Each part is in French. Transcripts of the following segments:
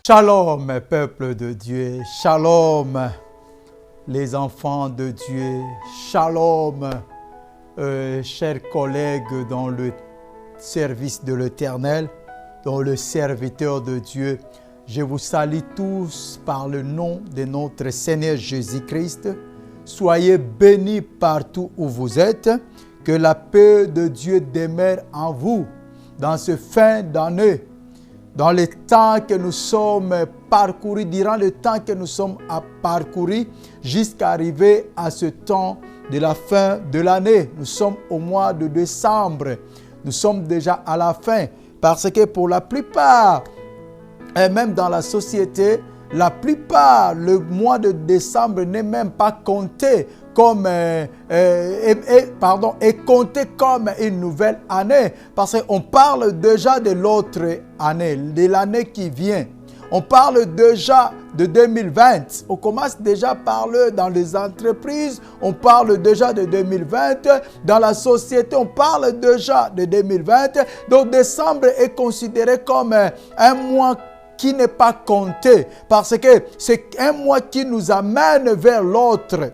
Shalom, peuple de Dieu. Shalom, les enfants de Dieu. Shalom, chers collègues dans le service de l'Éternel, dans le serviteur de Dieu. Je vous salue tous par le nom de notre Seigneur Jésus-Christ. Soyez bénis partout où vous êtes. Que la paix de Dieu demeure en vous dans ce fin d'année. Dans le temps que nous sommes parcourus, durant le temps que nous sommes à parcourir, jusqu'à arriver à ce temps de la fin de l'année. Nous sommes au mois de décembre. Nous sommes déjà à la fin. Parce que pour la plupart, et même dans la société, la plupart, le mois de décembre n'est même pas compté comme, est compté comme une nouvelle année. Parce qu'on parle déjà de l'autre année, de l'année qui vient. On parle déjà de 2020. On commence déjà à parler dans les entreprises. On parle déjà de 2020. Dans la société, on parle déjà de 2020. Donc, décembre est considéré comme un mois qui n'est pas compté. Parce que c'est un mois qui nous amène vers l'autre.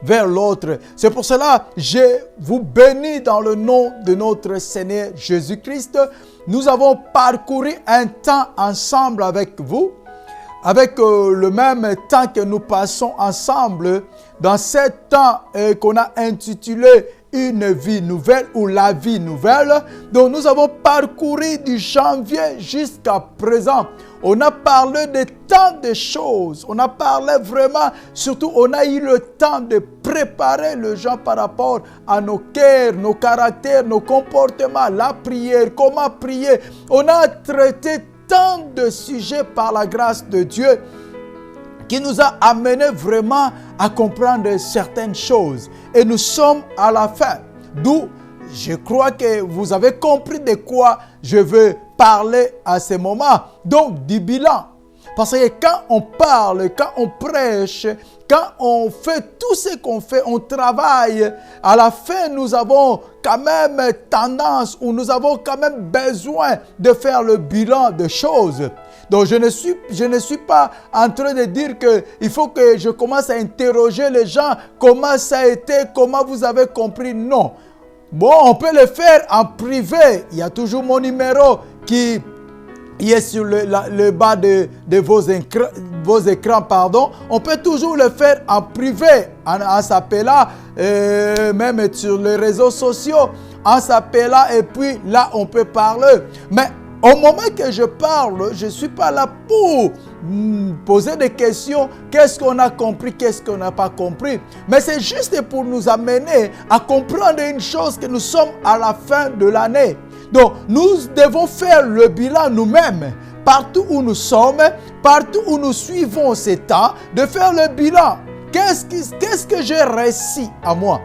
Vers l'autre. C'est pour cela que je vous bénis dans le nom de notre Seigneur Jésus-Christ. Nous avons parcouru un temps ensemble avec vous, avec le même temps que nous passons ensemble dans ce temps qu'on a intitulé une vie nouvelle ou la vie nouvelle. Donc nous avons parcouru du janvier jusqu'à présent. On a parlé de tant de choses. On a parlé vraiment, surtout on a eu le temps de préparer les gens par rapport à nos cœurs, nos caractères, nos comportements, la prière, comment prier. On a traité tant de sujets par la grâce de Dieu qui nous a amené vraiment à comprendre certaines choses. Et nous sommes à la fin. D'où je crois que vous avez compris de quoi je veux parler à ce moment. Donc, du bilan. Parce que quand on parle, quand on prêche, quand on fait tout ce qu'on fait, on travaille, à la fin, nous avons quand même tendance ou nous avons quand même besoin de faire le bilan de choses. Donc, je ne suis pas en train de dire qu'il faut que je commence à interroger les gens, comment ça a été, comment vous avez compris. Non. Bon, on peut le faire en privé. Il y a toujours mon numéro qui est sur le bas de vos écrans. Pardon. On peut toujours le faire en privé, en s'appelant, même sur les réseaux sociaux, en s'appelant et puis là, on peut parler. Mais au moment que je parle, je ne suis pas là pour poser des questions. Qu'est-ce qu'on a compris, qu'est-ce qu'on n'a pas compris. Mais c'est juste pour nous amener à comprendre une chose, que nous sommes à la fin de l'année. Donc, nous devons faire le bilan nous-mêmes. Partout où nous sommes, partout où nous suivons ces temps, de faire le bilan. Qu'est-ce que j'ai réussi à moi?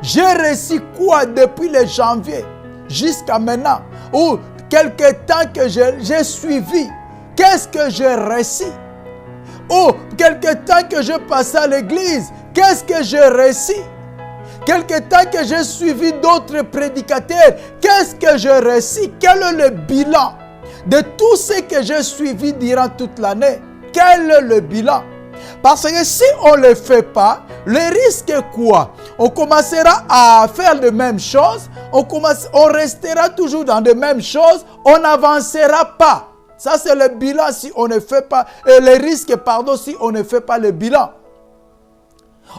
J'ai réussi quoi depuis le janvier jusqu'à maintenant? Ou quelque temps que j'ai suivi, qu'est-ce que j'ai réussi? Ou quelque temps que j'ai passé à l'église, qu'est-ce que j'ai réussi? Quelque temps que j'ai suivi d'autres prédicateurs, qu'est-ce que j'ai réussi? Quel est le bilan de tout ce que j'ai suivi durant toute l'année? Quel est le bilan? Parce que si on ne le fait pas, le risque est quoi? On commencera à faire les mêmes choses, on restera toujours dans les mêmes choses, on n'avancera pas. Ça, c'est le bilan si on ne fait pas, le risque, si on ne fait pas le bilan.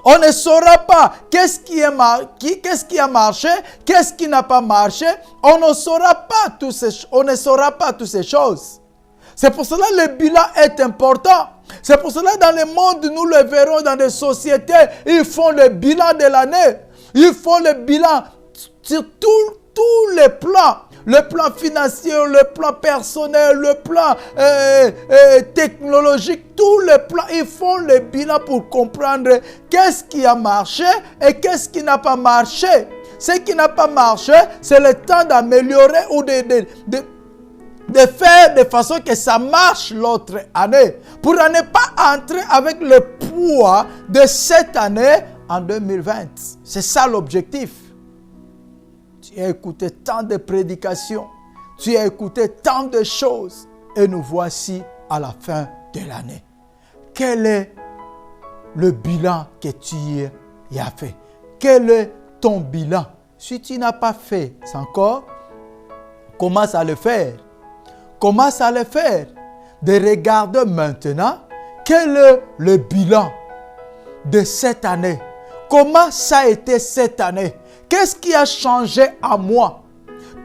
On ne saura pas qu'est-ce qui a marché, qu'est-ce qui n'a pas marché. On ne saura pas toutes ces choses. C'est pour cela que le bilan est important. C'est pour cela que dans le monde, nous le verrons dans des sociétés, ils font le bilan de l'année. Ils font le bilan sur tous les plans. Le plan financier, le plan personnel, le plan technologique, tous les plans, ils font le bilan pour comprendre qu'est-ce qui a marché et qu'est-ce qui n'a pas marché. Ce qui n'a pas marché, c'est le temps d'améliorer ou de faire de façon que ça marche l'autre année. Pour ne pas entrer avec le poids de cette année en 2020. C'est ça l'objectif. Tu as écouté tant de prédications. Tu as écouté tant de choses. et nous voici à la fin de l'année. Quel est le bilan que tu y as fait? Quel est ton bilan? Si tu n'as pas fait encore, commence à le faire. Commence à le faire. De regarder maintenant quel est le bilan de cette année. Comment ça a été cette année? Qu'est-ce qui a changé à moi?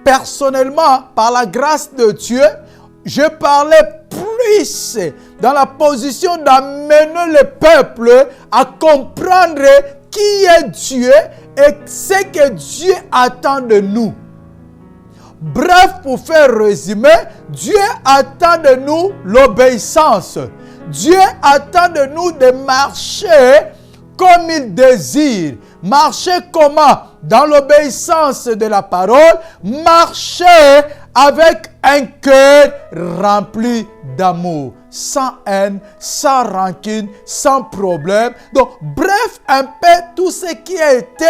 Personnellement, par la grâce de Dieu, je parlais plus dans la position d'amener le peuple à comprendre qui est Dieu et ce que Dieu attend de nous. Bref, pour faire résumer, Dieu attend de nous l'obéissance. Dieu attend de nous de marcher comme il désire. Marcher comment? Dans l'obéissance de la parole. Marcher avec un cœur rempli d'amour. Sans haine, sans rancune, sans problème. Donc, bref, un peu tout ce qui a été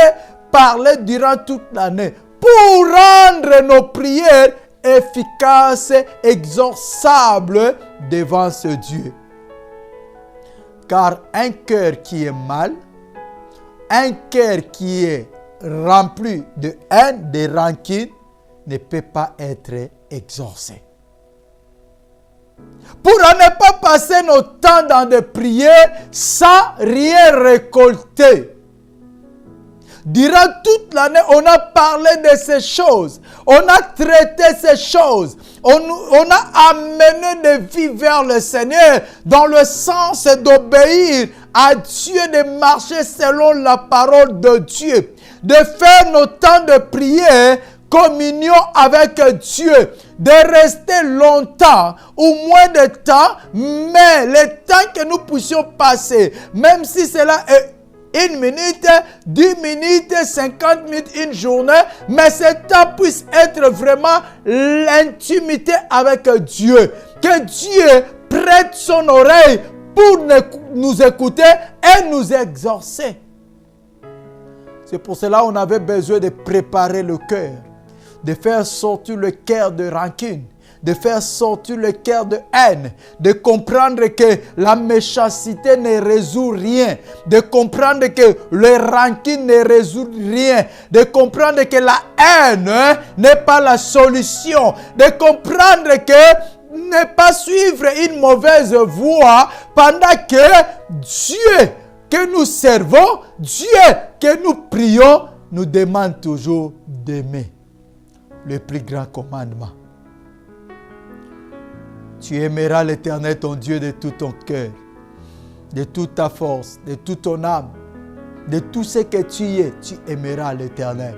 parlé durant toute l'année. Pour rendre nos prières efficaces, exauçables devant ce Dieu. Car un cœur qui est mal, un cœur qui est rempli de haine, de rancune, ne peut pas être exaucé. Pour ne pas passer notre temps dans des prières sans rien récolter. Durant toute l'année, on a parlé de ces choses. On a traité ces choses. On a amené des vies vers le Seigneur dans le sens d'obéir à Dieu, de marcher selon la parole de Dieu, de faire nos temps de prière, communion avec Dieu, de rester longtemps ou moins de temps, mais le temps que nous puissions passer, même si cela est 1 minute, 10 minutes, 50 minutes, une journée, mais ce temps puisse être vraiment l'intimité avec Dieu. Que Dieu prête son oreille pour nous écouter et nous exaucer. C'est pour cela qu'on avait besoin de préparer le cœur, de faire sortir le cœur de rancune, de faire sortir le cœur de haine, de comprendre que la méchanceté ne résout rien, de comprendre que le rancune ne résout rien, de comprendre que la haine n'est pas la solution, de comprendre que ne pas suivre une mauvaise voie pendant que Dieu que nous servons, Dieu que nous prions, nous demande toujours d'aimer. Le plus grand commandement. Tu aimeras l'Éternel ton Dieu de tout ton cœur, de toute ta force, de toute ton âme, de tout ce que tu es, tu aimeras l'Éternel.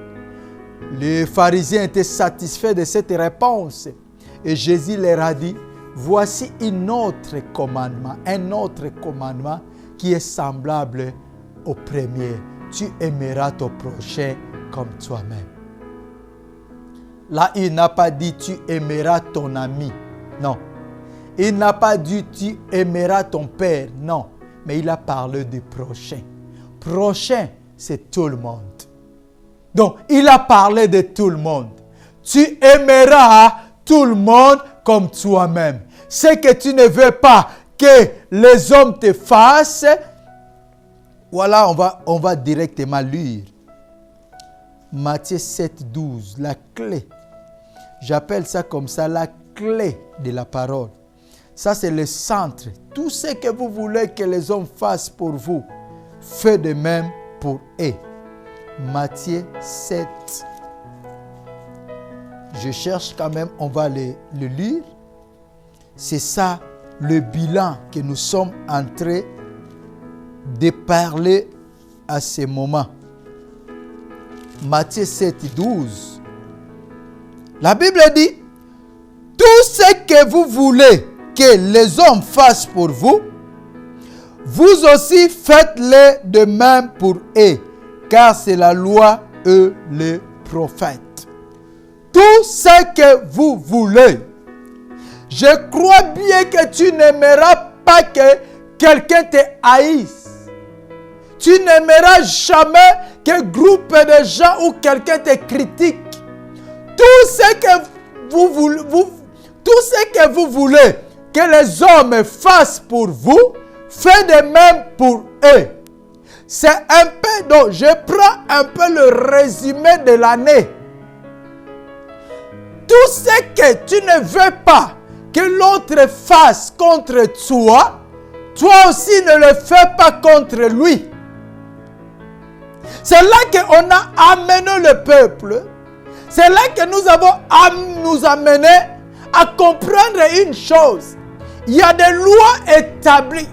Les pharisiens étaient satisfaits de cette réponse. Et Jésus leur a dit, voici un autre commandement qui est semblable au premier. Tu aimeras ton prochain comme toi-même. Là, il n'a pas dit tu aimeras ton ami. Non. Il n'a pas dit tu aimeras ton père. Non. Mais il a parlé du prochain. Prochain, c'est tout le monde. Donc, il a parlé de tout le monde. Tu aimeras tout le monde comme toi-même. Ce que tu ne veux pas que les hommes te fassent, voilà, on va directement lire. Matthieu 7, 12, la clé. J'appelle ça comme ça, la clé de la parole. Ça, c'est le centre. Tout ce que vous voulez que les hommes fassent pour vous, faites de même pour eux. Matthieu 7. Je cherche quand même, on va le lire. C'est ça le bilan que nous sommes en train de parler à ce moment. Matthieu 7, 12. La Bible dit, tout ce que vous voulez que les hommes fassent pour vous, vous aussi faites-le de même pour eux, car c'est la loi et les prophètes. Tout ce que vous voulez. Je crois bien que tu n'aimeras pas que quelqu'un te haïsse. Tu n'aimeras jamais qu'un groupe de gens ou quelqu'un te critique. Tout ce que tout ce que vous voulez que les hommes fassent pour vous, faites de même pour eux. C'est un peu, donc je prends un peu le résumé de l'année. Tout ce que tu ne veux pas que l'autre fasse contre toi, toi aussi ne le fais pas contre lui. C'est là qu'on a amené le peuple. C'est là que nous avons nous amené à comprendre une chose. Il y a des lois établies.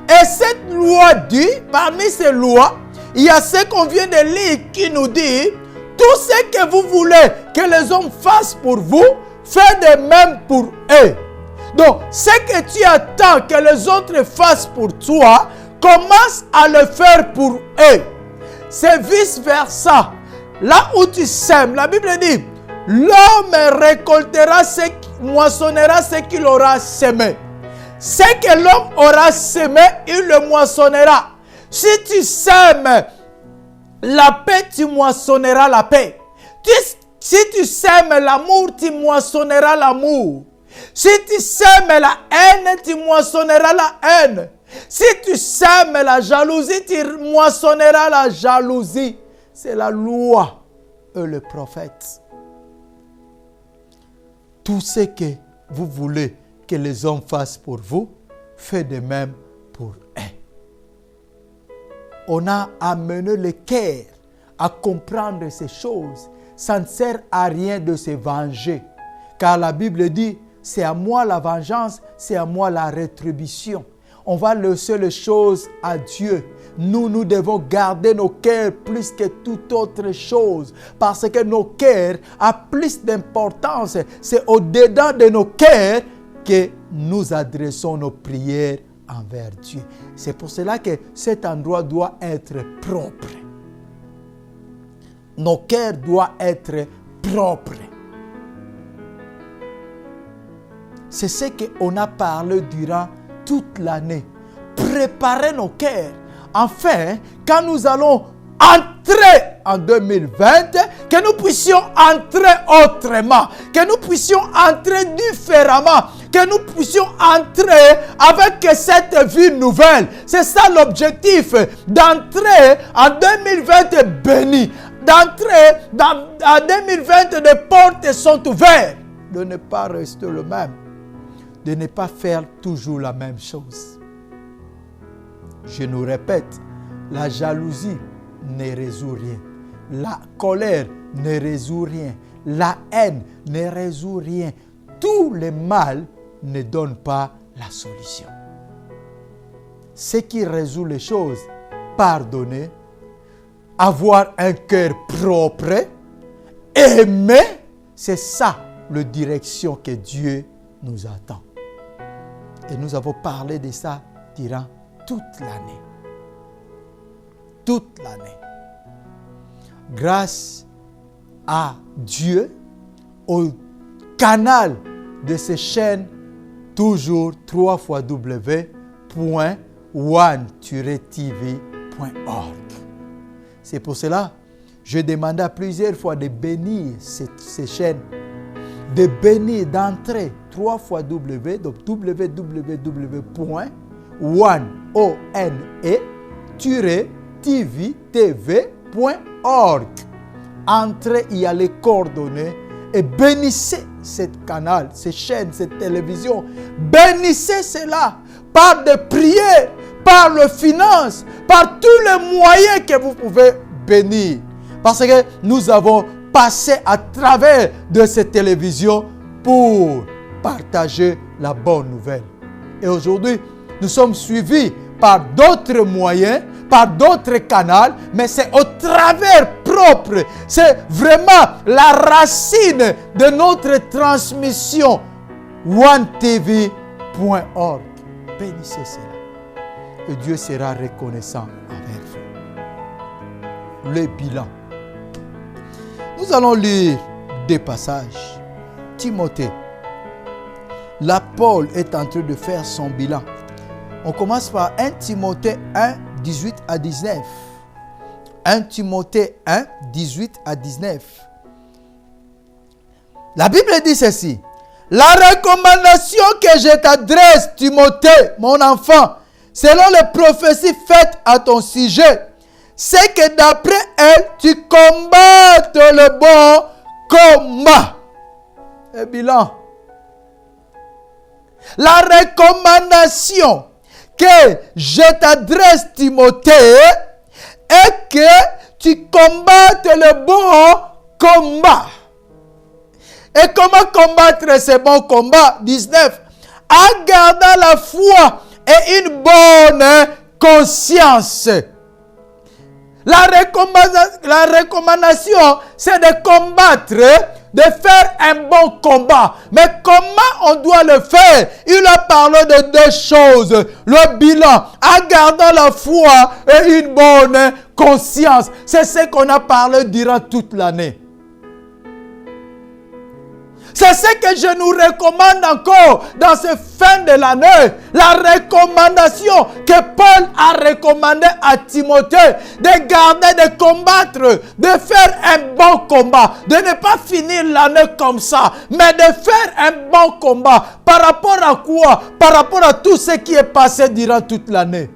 Et cette loi dit, parmi ces lois, il y a ce qu'on vient de lire qui nous dit, tout ce que vous voulez que les hommes fassent pour vous, faites de même pour eux. Donc, ce que tu attends que les autres fassent pour toi, commence à le faire pour eux. C'est vice-versa. Là où tu sèmes, la Bible dit, l'homme récoltera moissonnera ce qu'il aura semé. Ce que l'homme aura semé, il le moissonnera. Si tu sèmes la paix, tu moissonneras la paix. Si tu sèmes l'amour, tu moissonneras l'amour. Si tu sèmes la haine, tu moissonneras la haine. Si tu sèmes la jalousie, tu moissonneras la jalousie. C'est la loi et le prophète. Tout ce que vous voulez que les hommes fassent pour vous, faites de même pour eux. On a amené le cœur à comprendre ces choses. Ça ne sert à rien de se venger. Car la Bible dit, c'est à moi la vengeance, c'est à moi la rétribution. On va laisser les choses à Dieu. Nous devons garder nos cœurs plus que toute autre chose. Parce que nos cœurs ont plus d'importance. C'est au-dedans de nos cœurs que nous adressons nos prières envers Dieu. C'est pour cela que cet endroit doit être propre. Nos cœurs doivent être propres. C'est ce qu'on a parlé durant toute l'année. Préparer nos cœurs. Enfin, quand nous allons entrer en 2020, que nous puissions entrer autrement, que nous puissions entrer différemment, que nous puissions entrer avec cette vie nouvelle. C'est ça l'objectif, d'entrer en 2020 béni, d'entrer en 2020, les portes sont ouvertes, de ne pas rester le même, de ne pas faire toujours la même chose. Je nous répète, la jalousie ne résout rien. La colère ne résout rien. La haine ne résout rien. Tout le mal ne donne pas la solution. Ce qui résout les choses, pardonner, avoir un cœur propre, aimer, c'est ça la direction que Dieu nous attend. Et nous avons parlé de ça durant toute l'année. Toute l'année. Grâce à Dieu, au canal de ces chaînes, toujours www.one-tv.org. C'est pour cela que je demandais à plusieurs fois de bénir ces chaînes, de bénir, d'entrer www.one-tv.org. Entrez, il y a les coordonnées et bénissez ce canal, ces chaînes, cette télévision. Bénissez cela par des prières, par les finances, par tous les moyens que vous pouvez bénir. Parce que nous avons passé à travers de cette télévision pour partager la bonne nouvelle. Et aujourd'hui, nous sommes suivis par d'autres moyens, par d'autres canaux, mais c'est au travers propre. C'est vraiment la racine de notre transmission. OneTV.org. Bénissez cela. Et Dieu sera reconnaissant envers vous. Le bilan. Nous allons lire des passages. Timothée. Là, Paul est en train de faire son bilan. On commence par 1 Timothée 1, 18 à 19. 1 Timothée 1, 18 à 19. La Bible dit ceci. La recommandation que je t'adresse, Timothée, mon enfant, selon les prophéties faites à ton sujet, c'est que d'après elle, tu combattes le bon combat. Et bilan. La recommandation que je t'adresse, Timothée, est que tu combattes le bon combat. Et comment combattre ce bon combat? 19. En gardant la foi et une bonne conscience. La recommandation, c'est de combattre, de faire un bon combat. Mais comment on doit le faire? Il a parlé de deux choses. Le bilan, en gardant la foi et une bonne conscience. C'est ce qu'on a parlé durant toute l'année. C'est ce que je nous recommande encore dans ce fin de l'année. La recommandation que Paul a recommandé à Timothée de garder, de combattre, de faire un bon combat. De ne pas finir l'année comme ça, mais de faire un bon combat. Par rapport à quoi? Par rapport à tout ce qui est passé durant toute l'année.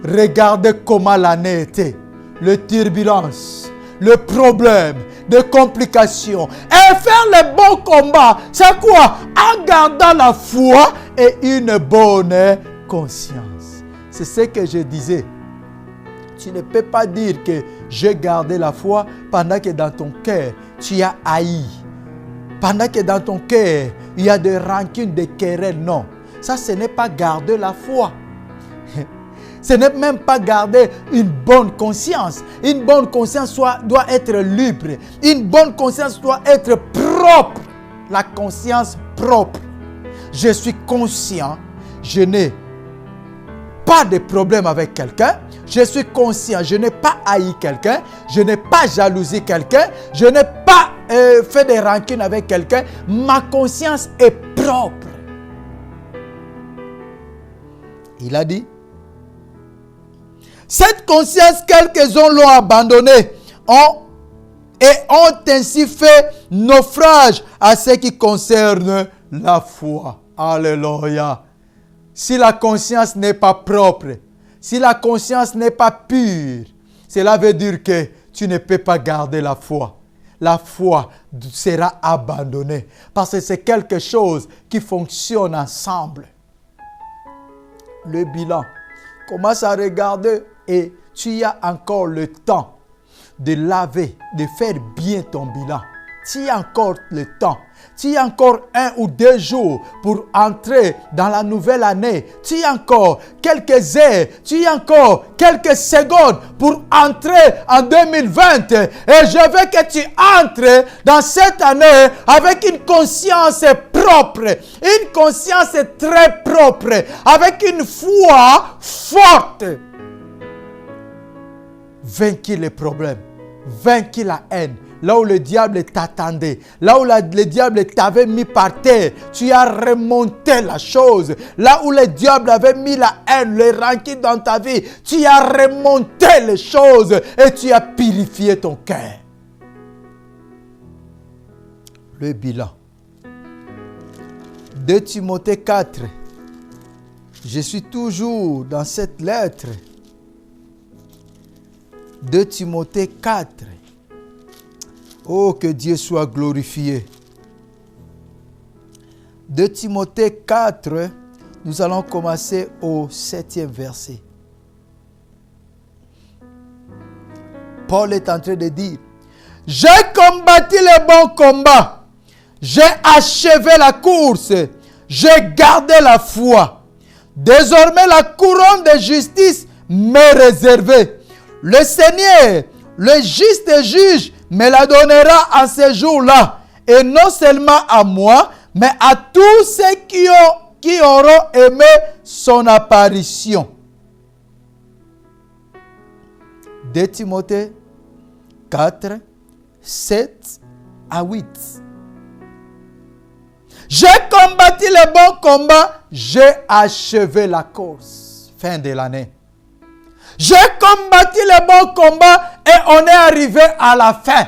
Regardez comment l'année était. Les turbulences, le problème, de complications. Et faire le bon combat, c'est quoi? En gardant la foi et une bonne conscience. C'est ce que je disais. Tu ne peux pas dire que j'ai gardé la foi pendant que dans ton cœur, tu as haï. Pendant que dans ton cœur, il y a des rancunes, des querelles. Non. Ça, ce n'est pas garder la foi. Ce n'est même pas garder une bonne conscience. Une bonne conscience doit être libre. Une bonne conscience doit être propre. La conscience propre. Je suis conscient. Je n'ai pas de problème avec quelqu'un. Je suis conscient. Je n'ai pas haï quelqu'un. Je n'ai pas jalousé quelqu'un. Je n'ai pas fait des rancunes avec quelqu'un. Ma conscience est propre. Il a dit, cette conscience, quelques-uns l'ont abandonnée et ont ainsi fait naufrage à ce qui concerne la foi. Alléluia. Si la conscience n'est pas propre, si la conscience n'est pas pure, cela veut dire que tu ne peux pas garder la foi. La foi sera abandonnée parce que c'est quelque chose qui fonctionne ensemble. Le bilan. Commence à regarder et tu as encore le temps de laver, de faire bien ton bilan. Tu as encore le temps. Tu as encore 1 ou 2 jours pour entrer dans la nouvelle année. Tu as encore quelques heures, tu as encore quelques secondes pour entrer en 2020. Et je veux que tu entres dans cette année avec une conscience propre, une conscience très propre, avec une foi forte. Vainquer les problèmes, vainquer la haine. Là où le diable t'attendait, là où le diable t'avait mis par terre, tu as remonté la chose. Là où le diable avait mis la haine, les rancunes dans ta vie, tu as remonté les choses et tu as purifié ton cœur. Le bilan. 2 Timothée 4. Je suis toujours dans cette lettre. 2 Timothée 4. Oh, que Dieu soit glorifié. 2 Timothée 4, nous allons commencer au 7e verset. Paul est en train de dire, « J'ai combattu le bon combat, j'ai achevé la course, j'ai gardé la foi. Désormais, la couronne de justice m'est réservée. Le Seigneur, le juste juge, me la donnera en ce jour-là. Et non seulement à moi, mais à tous ceux qui auront aimé son apparition. » 2 Timothée 4, 7 à 8. J'ai combattu le bon combat, j'ai achevé la course. Fin de l'année. J'ai combattu le bon combat et on est arrivé à la fin.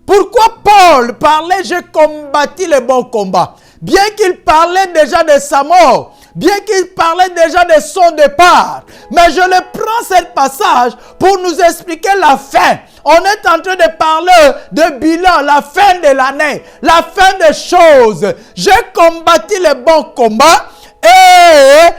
Pourquoi Paul parlait « J'ai combattu le bon combat ». Bien qu'il parlait déjà de sa mort, bien qu'il parlait déjà de son départ, mais je le prends ce passage pour nous expliquer la fin. On est en train de parler de bilan, la fin de l'année, la fin des choses. J'ai combattu le bon combat et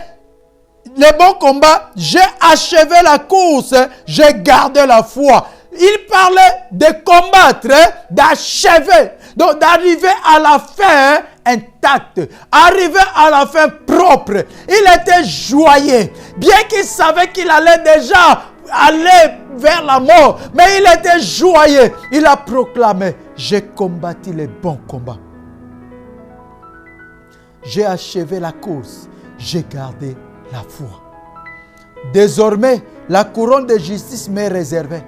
le bon combat, j'ai achevé la course, j'ai gardé la foi. Il parlait de combattre, d'achever, donc d'arriver à la fin intact, arriver à la fin propre. Il était joyeux, bien qu'il savait qu'il allait déjà aller vers la mort, mais il était joyeux. Il a proclamé, j'ai combattu le bon combat. J'ai achevé la course, j'ai gardé la foi. Désormais, la couronne de justice m'est réservée.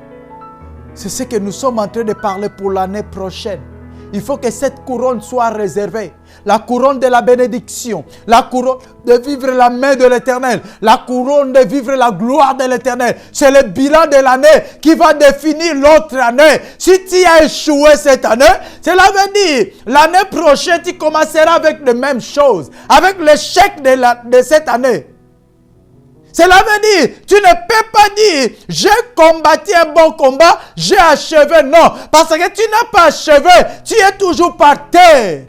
C'est ce que nous sommes en train de parler pour l'année prochaine. Il faut que cette couronne soit réservée. La couronne de la bénédiction. La couronne de vivre la main de l'Éternel. La couronne de vivre la gloire de l'Éternel. C'est le bilan de l'année qui va définir l'autre année. Si tu as échoué cette année, cela veut dire l'année prochaine, tu commenceras avec les mêmes choses. Avec l'échec de cette année. Cela veut dire, tu ne peux pas dire, j'ai combattu un bon combat, j'ai achevé. Non, parce que tu n'as pas achevé, tu es toujours par terre.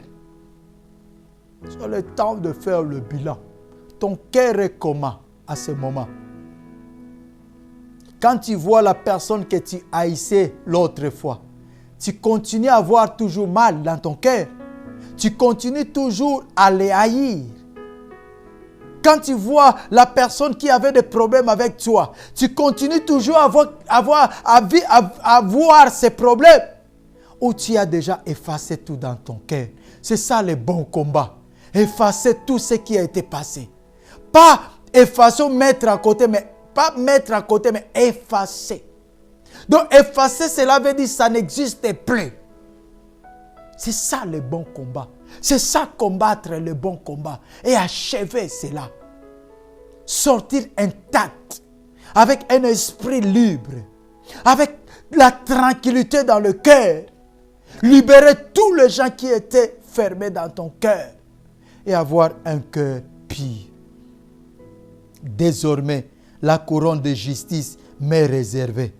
C'est le temps de faire le bilan. Ton cœur est comment à ce moment? Quand tu vois la personne que tu haïssais l'autre fois, tu continues à avoir toujours mal dans ton cœur. Tu continues toujours à les haïr. Quand tu vois la personne qui avait des problèmes avec toi, tu continues toujours à voir ces problèmes. Ou tu as déjà effacé tout dans ton cœur. C'est ça le bon combat. Effacer tout ce qui a été passé. Pas effacer, mettre à côté, mais effacer. Donc effacer, cela veut dire que ça n'existe plus. C'est ça le bon combat. C'est ça combattre le bon combat. Et achever cela. Sortir intact. Avec un esprit libre. Avec la tranquillité dans le cœur. Libérer tous les gens qui étaient fermés dans ton cœur. Et avoir un cœur pur. Désormais, la couronne de justice m'est réservée.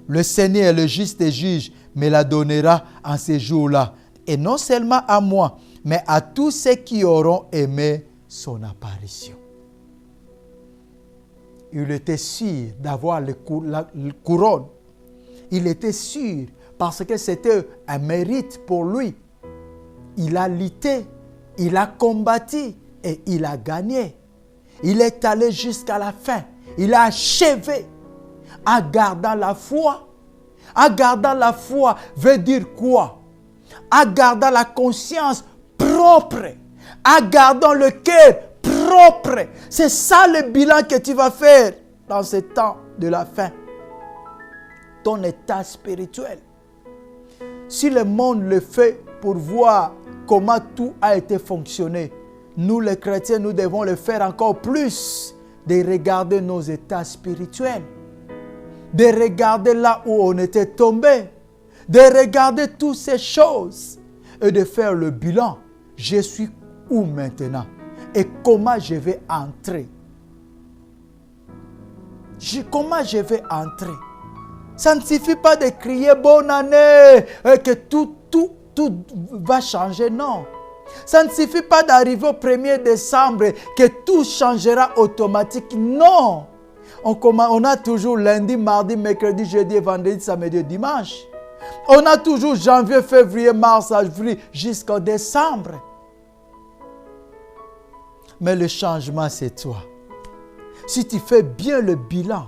Le Seigneur, le juste juge, me la donnera en ces jours-là. Et non seulement à moi, mais à tous ceux qui auront aimé son apparition. Il était sûr d'avoir la couronne. Il était sûr parce que c'était un mérite pour lui. Il a lutté, il a combattu et il a gagné. Il est allé jusqu'à la fin. Il a achevé en gardant la foi. En gardant la foi veut dire quoi? En gardant la conscience propre, en gardant le cœur propre. C'est ça le bilan que tu vas faire dans ce temps de la fin. Ton état spirituel. Si le monde le fait pour voir comment tout a été fonctionné, nous les chrétiens, nous devons le faire encore plus, de regarder nos états spirituels, de regarder là où on était tombé, de regarder toutes ces choses et de faire le bilan. Je suis où maintenant et comment je vais entrer? Comment je vais entrer? Ça ne suffit pas de crier bonne année et que tout va changer, non. Ça ne suffit pas d'arriver au 1er décembre que tout changera automatique, non. On a toujours lundi, mardi, mercredi, jeudi, vendredi, samedi, dimanche. On a toujours janvier, février, mars, avril, jusqu'en décembre. Mais le changement, c'est toi. Si tu fais bien le bilan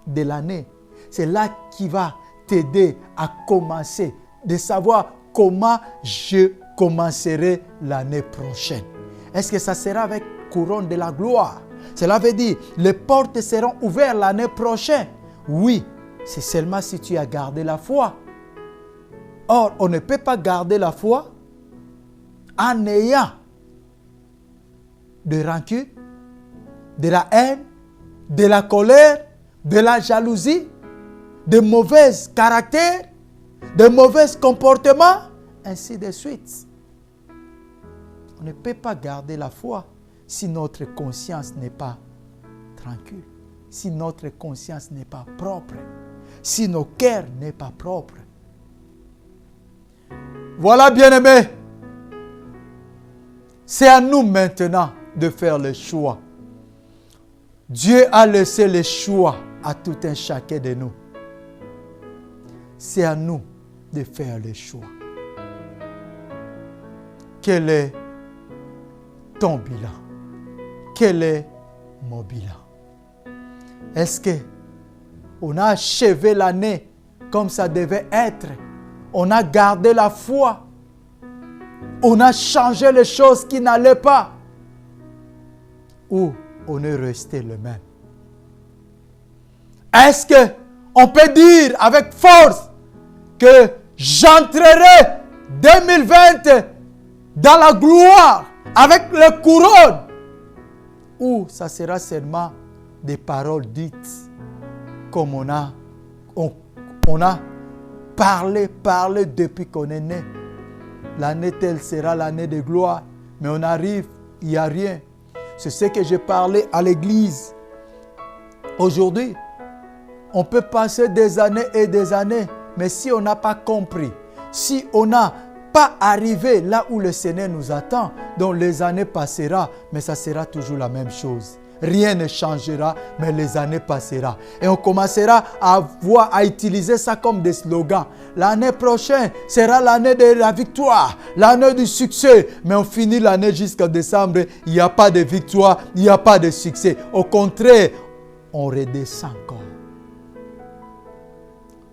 de l'année, c'est là qui va t'aider à commencer, de savoir comment je commencerai l'année prochaine. Est-ce que ça sera avec couronne de la gloire? Cela veut dire, les portes seront ouvertes l'année prochaine. Oui, c'est seulement si tu as gardé la foi. Or, on ne peut pas garder la foi en ayant de rancune, de la haine, de la colère, de la jalousie, de mauvais caractère. de mauvais comportements, ainsi de suite. On ne peut pas garder la foi si notre conscience n'est pas tranquille, si notre conscience n'est pas propre, si nos cœurs n'est pas propre. Voilà, bien-aimés, c'est à nous maintenant de faire le choix. Dieu a laissé le choix à tout un chacun de nous. C'est à nous de faire le choix. Quel est ton bilan? Quel est mon bilan? Est-ce qu'on a achevé l'année comme ça devait être? On a gardé la foi? On a changé les choses qui n'allaient pas? Ou on est resté le même? Est-ce qu'on peut dire avec force que j'entrerai 2020 dans la gloire avec le couronne? Ou ça sera seulement des paroles dites comme on a parlé depuis qu'on est né. L'année telle sera l'année de gloire, mais on arrive, il n'y a rien. C'est ce que j'ai parlé à l'église. Aujourd'hui, on peut passer des années et des années, mais si on n'a pas compris, si on n'a pas arrivé là où le Seigneur nous attend, donc les années passeront, mais ça sera toujours la même chose. Rien ne changera, mais les années passeront. Et on commencera à utiliser ça comme des slogans. L'année prochaine sera l'année de la victoire, l'année du succès. Mais on finit l'année jusqu'en décembre, il n'y a pas de victoire, il n'y a pas de succès. Au contraire, on redescend encore.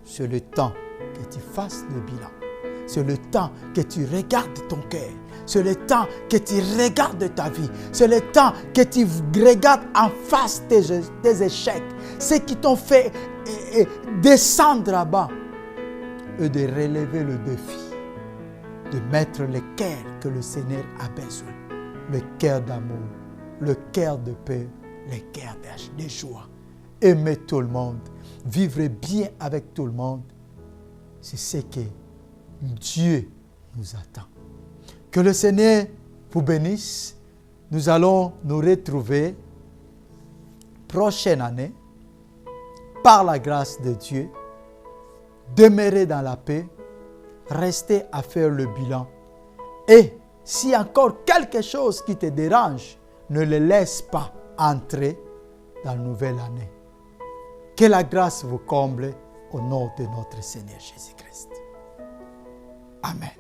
C'est le temps que tu fasses le bilan. C'est le temps que tu regardes ton cœur. C'est le temps que tu regardes ta vie. C'est le temps que tu regardes en face tes échecs. Ce qui t'ont fait descendre là-bas. Et de relever le défi. De mettre le cœur que le Seigneur a besoin. Le cœur d'amour. Le cœur de paix. Le cœur de joie. Aimer tout le monde. Vivre bien avec tout le monde. C'est ce que Dieu nous attend. Que le Seigneur vous bénisse. Nous allons nous retrouver prochaine année par la grâce de Dieu. Demeurer dans la paix. Rester à faire le bilan. Et si encore quelque chose qui te dérange, ne le laisse pas entrer dans la nouvelle année. Que la grâce vous comble au nom de notre Seigneur Jésus-Christ. Amen.